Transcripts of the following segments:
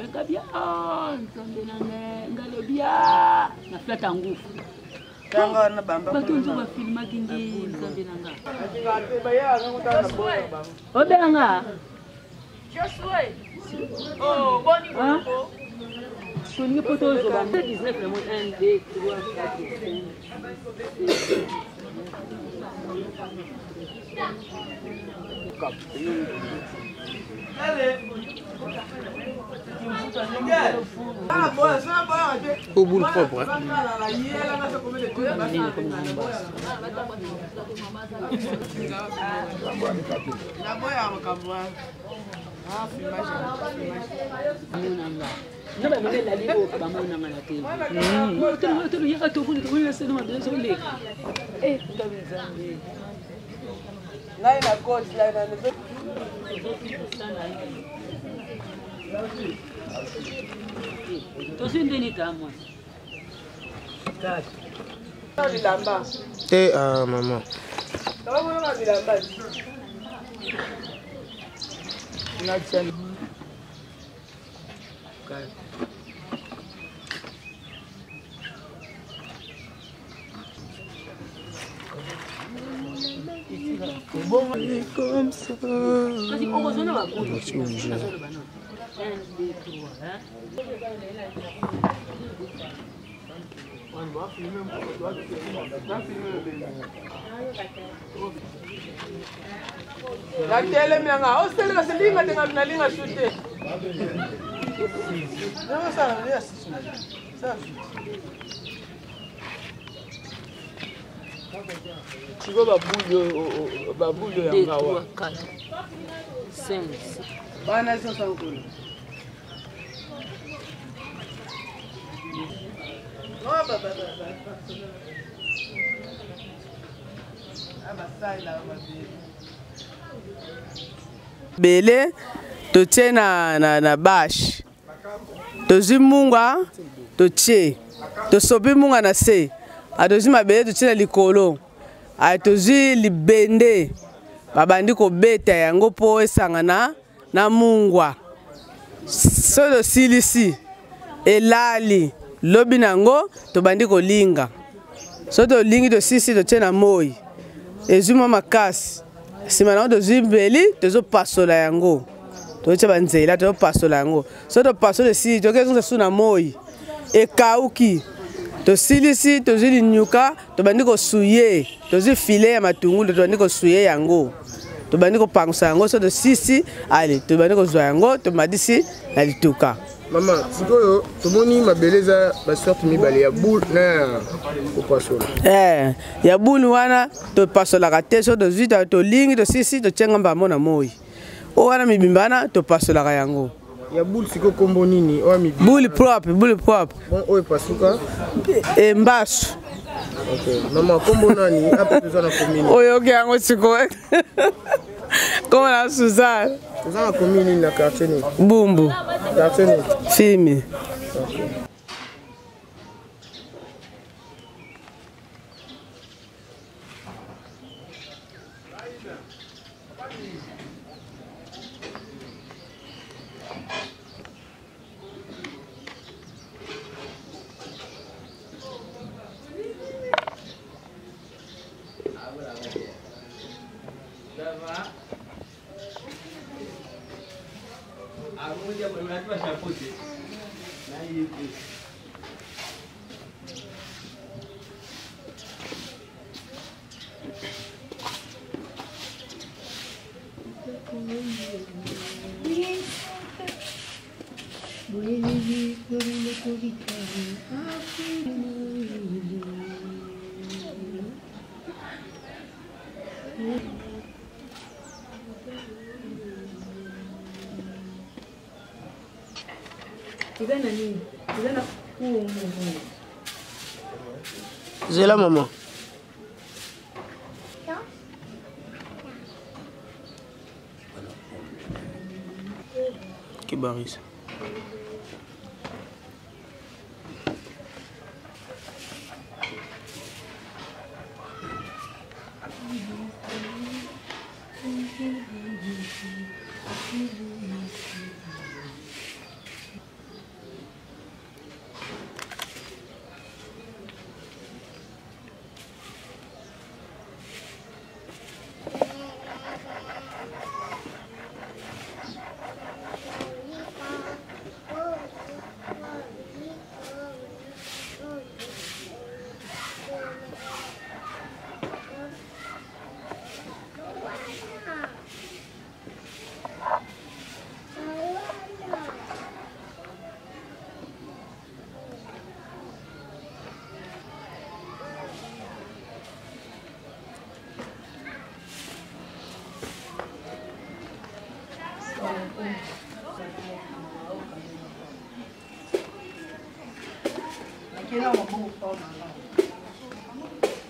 Ngabia nzambe ngalo bia na flata ngufu. Tanga na bamba. Batunzo ba filma kingi nzambe nanga. Obenga. Joshua. Oh, boni boni. Kuni poto zo ba 19 le mot 1 2 3 4 Au bout propre. Là, il a coach, là, il a levé. Et maman. Comme ça. La tele mianga, oh c'est la selinga tenga tunalinga shute. Non ça là ça. Tu vois baboulio yanga wa. 5 Bana sio sankulu. Oh baba. Bele totie na bash tozi munga totie tosopi munga na se atozi mabele totie na likolo atozi libende babandi kobeta yango po esangana na mungwa so tosilisi elali lobi nango tobandi kolinga so tolingi tosisi totie na moi ezuma makasi sima nango tozwi mbeli tozopasola yango totia banzela tozopasola yango so topasola esili tokezonza su na moi ekauki tosilisi tozwi linyuka tobandi kosuye tozwi file ya matungulu tobandi kosuye yango tobandi kopangusa yango so tosisi ale tobandi kozwa yango tomadisi na lituka. Maman, sikoyo tomoni mabeleza ba sorte mibale ya boule na kopasola. Ya boule wana to pasola ka te so tozwi to lingi to sisi to tsenga mbamo na moi. O wana mibimbana to pasola ka yango. Ya boule siko kombo nini? O mibimbana. Boule propre. Bon o pasuka. Mbasu. Okay. Maman kombo nani? Apa tuzana komini. Oyo ke yango siko. Comment la Suzanne? Suzanne komini na quartier ni. Bumbu. Quartier ni. Fimi. Okay. Zela maman. Kibaris.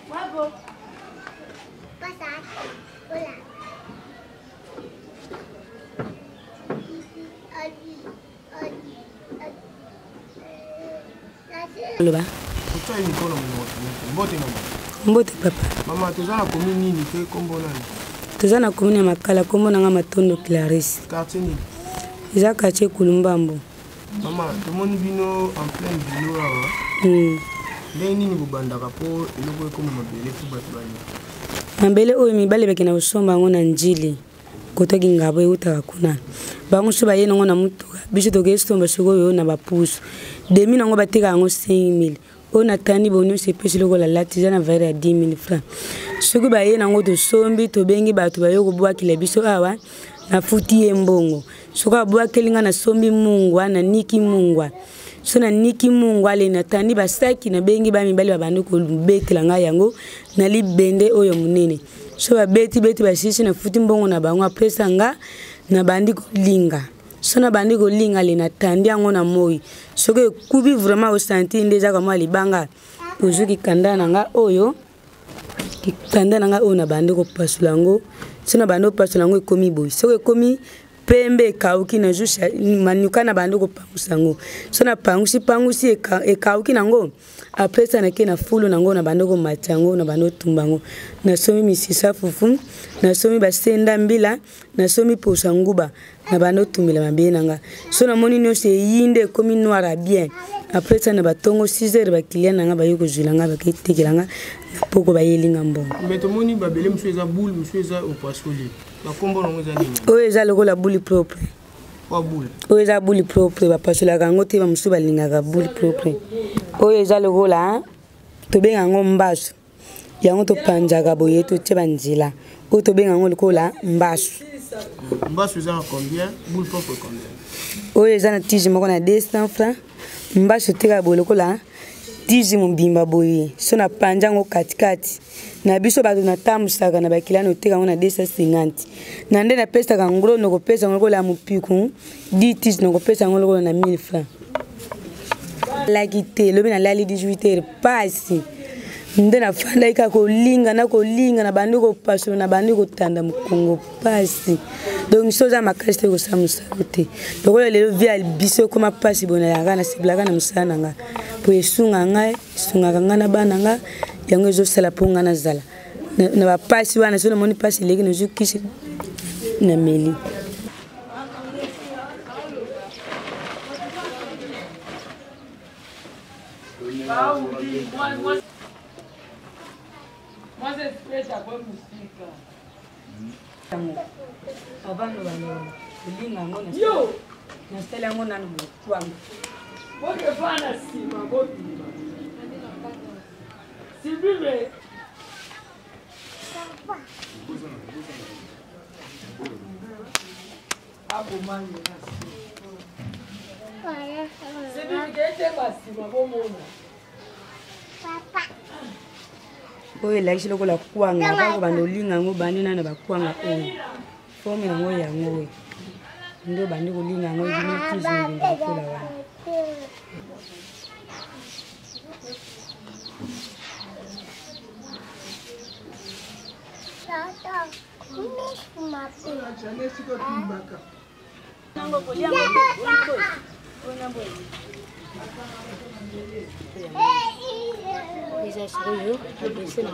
Bravo. Loba. Mbote papa. Mama, tu as la commune nini te kombo nani? Toza na commune ya Makala kombo nanga Matondo Clarisse. Quartier nini? Eza quartier Kulumbambo. Mama, tout le monde vino en plein boulot là. Ndenge nini bobandaka po eloko ekomo mabele po bato bani? Mabele oyo mibale bakina usomba ngo na njili. Kotoki ngabo eutaka kuna. Bango so baye ngo na mutuka. Biso toke stomba soko yo na bapusu. Demi nango bateka ngo 5000. On a tani bonu se pesi loko la latiza na valeur ya 10 000 francs. Soko baye nango to sombi to bengi bato bayo ko bwa kila biso awa na futi embongo. Soko bwa kelinga na sombi mungwa na niki mungwa. So na niki mungwa le na tani basaki na bengi ba mibali babando ko betela nga yango na libende oyo munene. So ba beti basisi na futi mbongo na bango apesa nga na bandi ko linga. So na bandi ko linga le na tandi yango na moi. So ke kubi vraiment au senti ndeza kama libanga. Ozuki kanda na nga oyo. Kanda na nga oyo na bandi ko pasulango. So na bandi ko pasulango ekomi boy. So ke komi pembe kauki na jusha manuka na bandi ko pangusango. So na pangusi kauki nango. Après ça na ke na fulu nango na bandi ko machango na bandi tumbango. Na somi misisa fufu, na somi basenda mbila, na somi posanguba. Na bando tumila mabe nanga. So na moni no se yinde komi noir bien. Après ça na batongo 6h ba client nanga ba yoko zulanga ba kitekelanga poko ba yelinga mbongo. Mais to moni ba bele mso eza boule, mso eza au poisson. Ba kombo nango eza nini? O eza loko la boule propre. Wa boule. O eza boule propre ba pasola kango te ba mso ba linga ga boule propre. O eza loko la to benga ngo mbaso. Yango to panjaga boye to tsheba nzila. O to benga ngo loko la mbaso. Mbaso eza combien? Boule propre combien? Oyo eza na tiji moko na 200 francs. Mbaso teka boloko la tiji mbimba boye. So na panjango katikati. Na biso bato na tamusaka na bakilano teka ngo na 250. Na nde na pesa ka ngro noko pesa ngo la mupiku. 10 tiji noko pesa ngo na 1000 francs. La kite lobi na lali 18h pasi. Nde na fanda ika ko linga na bandi ko paso na bandi ko tanda mukongo pasi. Donc soza makasi ko samusa te. Donc le via biso koma pasi bona yanga na siblaka na musana nga. Po esunga nga na bana nga yango zo sala ponga na zala. Na ba pasi wana so na moni pasi leki no zukisi na meli. Moi, c'est très la bonne musique. Yo! Oye la kisi loko la kuanga kako bando linga ngo bandi na ba kuanga oyo fomi ngo yango we ndo bandi ko linga ngo yini tuzindi ndakula wana tata Bisa seru, habis na.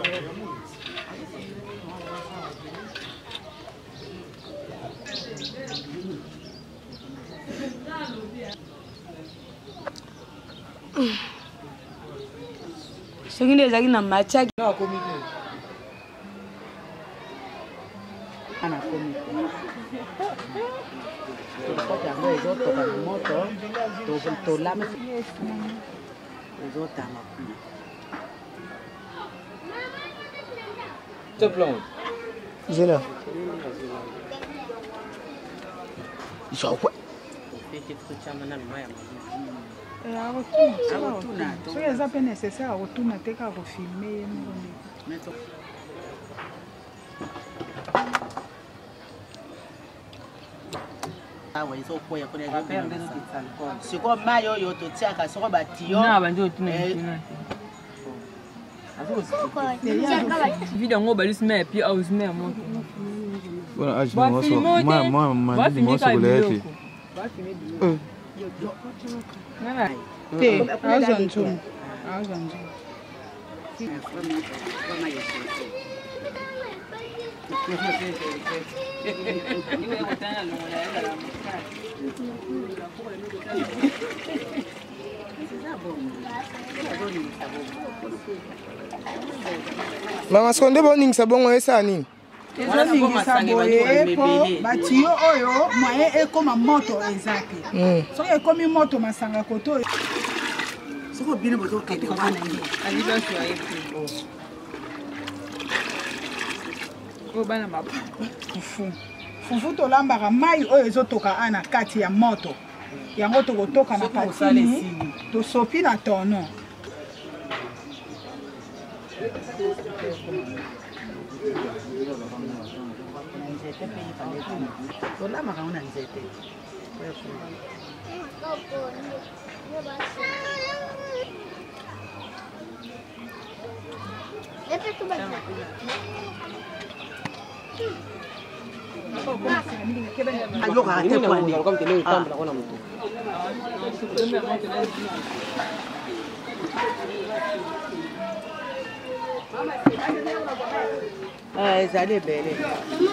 Sengine zaki na macha na komite. Ana komite. Tukapata ngo ezoto kwa moto, tolame. Ezoto amakuya. Te plante. Zela. Isso quoi? soki eza mpe nécessaire akotuna te kaka kofilme ye moko nde siko mayo yo totiaka soko batiyo na bandi otuna vide yango balisime epi ausime ya moto Voilà, Mama sonde boningisa bongo esa nini? ezoningisa boye po batiyo oyo moye ekoma moto ezake soki ekomi moto masanga koto oyo soko bino bozokende wana nge alibasu ya bana fufu tolambaka mai oyo ezotoka ana kati ya moto yango tokotoka na katini tosopi na tono tolamaka ngo na nzete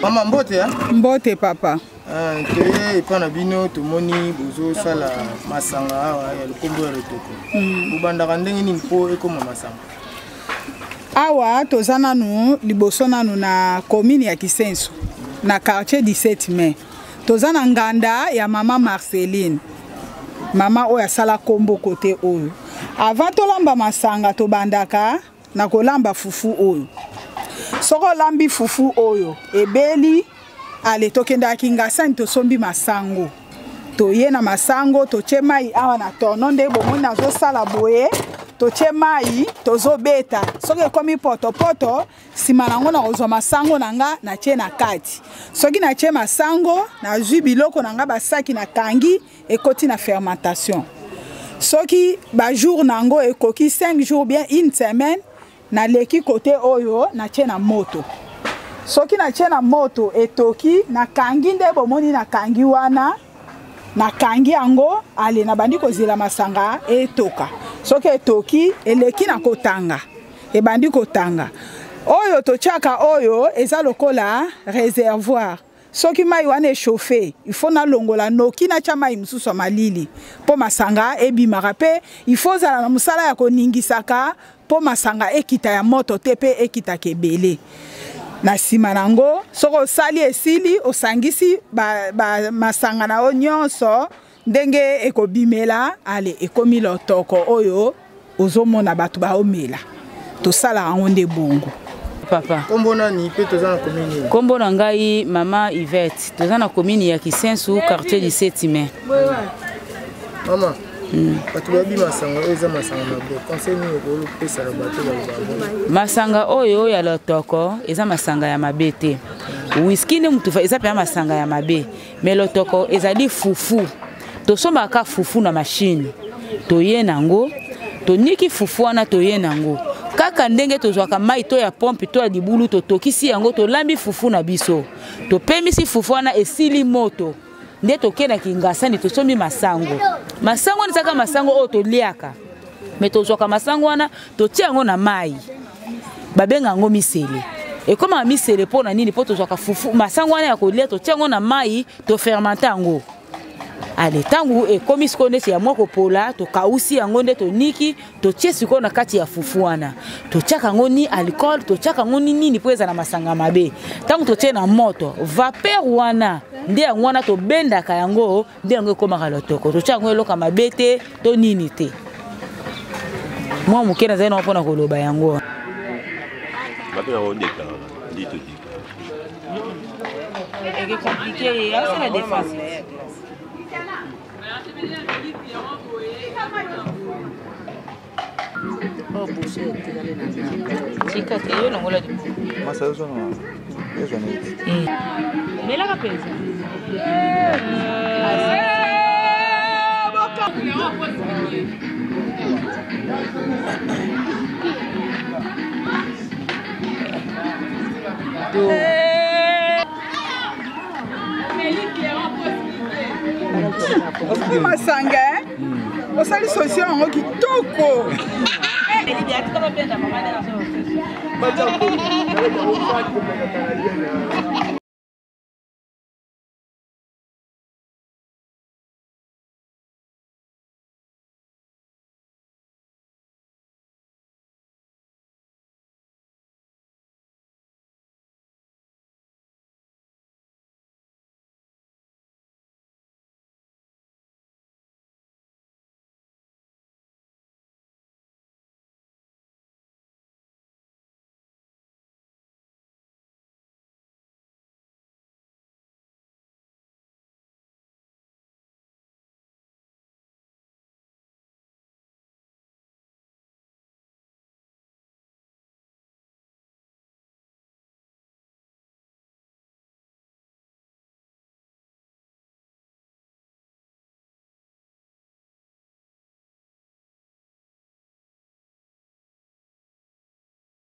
Mama mbote ya? Mbote papa. Toye epana bino tomoni bozo sala masanga awa ya lukombo ya lotoko. Bobandaka ndenge nini po ekoma masanga? Awa toza nanu liboso nanu na commune ya Kisenso na quartier 17 mai. Toza na nganda ya mama Marceline. Mama oyo asala kombo kote oyo. Avant tolamba masanga tobandaka na kolamba fufu oyo. Soko lambi fufu oyo ebeli ale tokenda kingasani tosombi masango. Toye na masango toche mai awa na tono nde bomoni nazo sala boye. Toche mai tozo beta soki ekomi poto poto sima nango na kozwa masango nanga na tie na kati soki na tie masango na zwi biloko nanga basaki na kangi ekoti na fermentation soki ba jour nango ekoki 5 jours bien une semaine na leki côté oyo na tie na moto soki na tie na moto etoki na kangi nde bomoni na kangi wana na kangi yango ale na bandi kozela masanga etoka soki etoki eleki na kotanga ebandi kotanga oyo tochaka oyo eza lokola réservoir soki mai wana échauffé il faut na longola noki na tia mai mususu malili po masanga ebimaka pe il faut zala na musala ya koningisaka po masanga ekita ya moto te pe ekita kebele na sima nango soko sali esili osangisi masanga na nyonso ndenge ekobimela ale ekomi lotoko oyo ozomona bato baomela tosala ngo nde bongo papa kombo nani pe toza na commune kombo na ngai mama Yvette toza na commune ya Kisenso quartier 17 mai mama bato babi masanga oyo eza masanga mabe conseil nini okolopesa na bato balobabo masanga oyo ya lotoko eza masanga ya mabe te whisky nde mutu eza pe masanga ya mabe mais lotoko ezali fufu tosombaka fufu na machine toye nango toniki fufu wana toye nango kaka ndenge tozwaka mai to ya pompe to ya libulu totokisi yango tolambi fufu na biso topemisi fufu wana esili moto nde tokenda kingasani tosombi masango masango nizaka masango oyo toliaka me tozwaka masango wana totia yango na mai babenga yango misele ekoma misele mpona nini po tozwaka fufu masango wana ya kolia totia yango na mai tofermenta yango ale tangu ekomi siko neti ya moko pola tokausi yango nde toniki totie siko na kati ya fufu wana totiaka yango ni alcool totiaka yango nini po eza na masanga mabe tangu totie na moto vapeur wana nde yango wana tobendaka yango nde yango ekomaka lotoko totia yango eloka mabe te to nini te mwa moke nazali na mpona koloba yango c'est compliqué, c'est la défense. Oh, boucher, tika te yo ngola. Masa zo no. Ezo ni. Mais la rapeza. Masanga, osali solution yango kitoko.